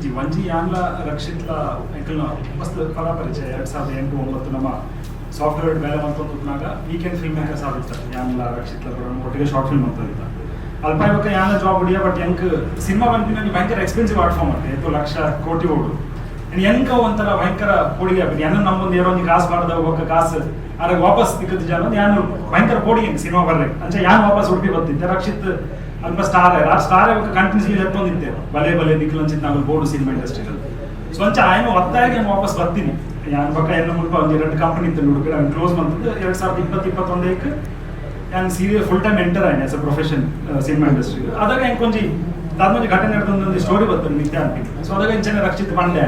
ಇಜ್ಜಿ ಒಂಜಿ ಯಾನ್ಲ ರಕ್ಷಿತ್ಲ ಎಂಕಲ್ನ ಮಸ್ತ್ ಕಲಾ ಪರಿಚಯ 2008-9 ನಮ್ಮ ಸಾಫ್ಟ್ವೇರ್ ಬೇಲೆ ಮಂತೊಂದುನಾಗ ವೀಕೆಂಡ್ ಫಿಲ್ಮ್ ಮೇಕರ್ಸ್ ಆಗಿರ್ತಾರೆ ಯಾನ್ಲ ರಕ್ಷಿತ್ಲ ಒಟ್ಟಿಗೆ ಶಾರ್ಟ್ ಫಿಲ್ಮ್ ಅಂತ ಅಲ್ಪ ಇವಾಗ ಯಾನ ಜಾಬ್ ಹೊಡಿಯ ಬಟ್ ಎಂಕ್ ಸಿನಿಮಾ ಬಂದಿನ ಭಯಂಕರ ಎಕ್ಸ್ಪೆನ್ಸಿವ್ ಆರ್ಟ್ ಫಾರ್ಮ್ ಮತ್ತೆ 2 ಲಕ್ಷ ಕೋಟಿ ಓಡು ಎಂಕ ಒಂಥರ ಭಯಂಕರ ಪೋಡಿಗೆ ಆಗ್ಬಿಟ್ಟು ಏನೋ ನಮ್ಮೊಂದು ಏನೋ ಒಂದು ಕಾಸು ಮಾಡ್ದ ಹೋಗಕ್ಕೆ ಕಾಸು ಅದಾಗ ವಾಪಸ್ ತಿಕ್ಕದ ಜನ ಯಾನು ಭಯಂಕರ ಪೋಡಿಗೆ ಸಿನಿಮಾ ಬರ್ರೆ ಅಂಚೆ ಯಾನ್ ವಾಪಸ್ ಉಡುಪಿ ಬರ್ತಿದ್ದೆ ರಕ್ಷಿತ್ ಅಲ್ಪ ಸ್ಟಾರ್ ಆ ಸ್ಟಾರ್ ಕಂಟಿನ್ಯೂಸ್ಲಿ ಎತ್ತೊಂದಿದ್ದೆ ಬಲೆ ಬಲೆ ದಿಕ್ಕಲಂಚಿತ್ ನಾವು ಬೋರ್ಡು ಸಿನಿಮಾ ಇಂಡಸ್ಟ್ರಿಯಲ್ಲಿ ಸೊ ಅಂಚೆ ಆಯ್ನು ಒತ್ತಾಗಿ ನಾನು ವಾಪಸ್ ಬರ್ತೀನಿ ಯಾನ್ ಬಕ್ಕ ಏನು ಮುಲ್ಪ ಒಂದು 2 ಕಂಪನಿ ಇತ್ತು ಹುಡುಗ ನಾನು ಕ್ಲೋಸ್ ಬಂತದ್ದು 2020-21ಕ್ಕೆ ನಾನು ಸೀರಿಯಸ್ ಫುಲ್ ಟೈಮ್ ಎಂಟರ್ ಆಯ್ತು as a profession cinema industry ಅದಾಗ ಹೆಂಗೆ ಕೊಂಚಿ ದಾದ್ಮಂಜಿ ಘಟನೆ ನಡೆದೊಂದು ಸ್ಟೋರಿ ಬರ್ತದೆ ನಿತ್ಯ ಅಂತ ಸೊ ಅದಾಗ ಇಂಚನೆ ರಕ್ಷಿತ್ ಬಂಡೆ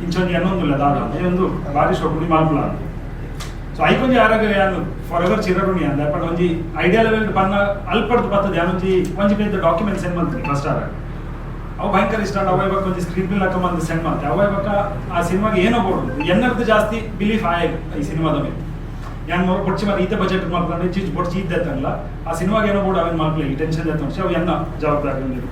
ಇಂಚೊಂದು ಏನೊಂದಿಲ್ಲ ದಾದ ಒಂದು ಭಾರಿ ಶೋಕುಡಿ ಮಾಲ್ಪುಲ ಸೊ ಐಕೊಂಜಿ ಯಾರಾಗ ಯಾನು ಫಾರ್ ಎವರ್ ಚಿರರುಣಿ ಅಂದ ಬಟ್ ಒಂಜಿ ಐಡಿಯಾ ಲೆವೆಲ್ ಬನ್ನ ಅಲ್ಪಡ್ದು ಬರ್ತದೆ ಯಾನೊಂಜಿ ಒಂಜಿ ಬೇದ ಡಾಕ್ಯುಮೆಂಟ್ ಸೆಂಡ್ ಮಾಡ್ತೀನಿ ಫಸ್ಟ್ ಆಗ ಅವು ಭಯಂಕರ ಇಷ್ಟ ಅವ ಇವಾಗ ಒಂಜಿ ಸ್ಕ್ರೀನ್ ಪ್ಲೇ ಹಾಕೊಂಬಂದು ಸೆಂಡ್ ಮಾಡ್ತೆ ಅವ ಇವಾಗ ಆ ಸಿನಿಮಾಗೆ ಏನೋ ಬೋಡು ಎನ್ನರ್ದು ಜಾಸ್ತಿ ಬಿಲೀಫ್ ಆಯ್ತು ಈ ಸಿನಿಮಾದ ಮೇಲೆ ಯಾನ್ ಬೊಡ್ಚಿ ಮಾತ್ರ ಈತ ಬಜೆಟ್ ಮಾಡ್ಕೊಂಡು ಚೀಚ್ ಬೊಡ್ಚಿ ಇದ್ದಲ್ಲ ಆ ಸಿನಿಮಾಗೆ ಏನೋ ಬೋಡು ಅವೇನು ಮಾಡ್ಲಿ ಈ ಟೆನ್ಷನ್ ಇತ್ತು ಅವ್ ಎನ್ನ ಜವಾಬ್ದಾರಿ ಹೊಂದಿರು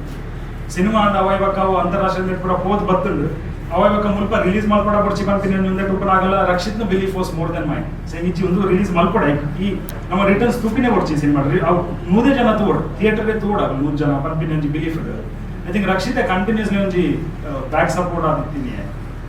ಸಿನಿಮಾ ಅಂದ ಅವ ಇವಾಗ ಅವು ಅಂತಾರಾಷ್ಟ್ರೀಯ ನೆಟ್ ಕೂಡ ಹೋದ್ ಬತ್ತುಂಡು ಅವ ಇವಾಗ ಮುಲ್ಪ ರಿಲೀಸ್ ಮಾಡ್ಕೊಡ ಬಡ್ಚಿ ಬರ್ತೀನಿ ಮುಂದೆ ಟೂಪನ್ ಆಗಲ್ಲ ರಕ್ಷಿತ್ನ belief was more than mind ಸೆಂಗಿಚ್ಚಿ ಒಂದು ರಿಲೀಸ್ ಮಾಡ್ಕೊಡ ಈ ನಮ್ಮ ರಿಟರ್ನ್ಸ್ ತೂಪಿನೇ ಕೊಡ್ಚಿ ಸಿನಿಮಾ ಅವು 100 ಜನ ತೋಡು ಥಿಯೇಟರ್ಗೆ ತೋಡ 100 ಜನ ಪನ್ಪಿನ ಒಂಜಿ belief I think Rakshita continuously ಒಂಜಿ ಬ್ಯಾಕ್ ಸಪೋರ್ಟ್ ಆಗುತ್ತೀನಿ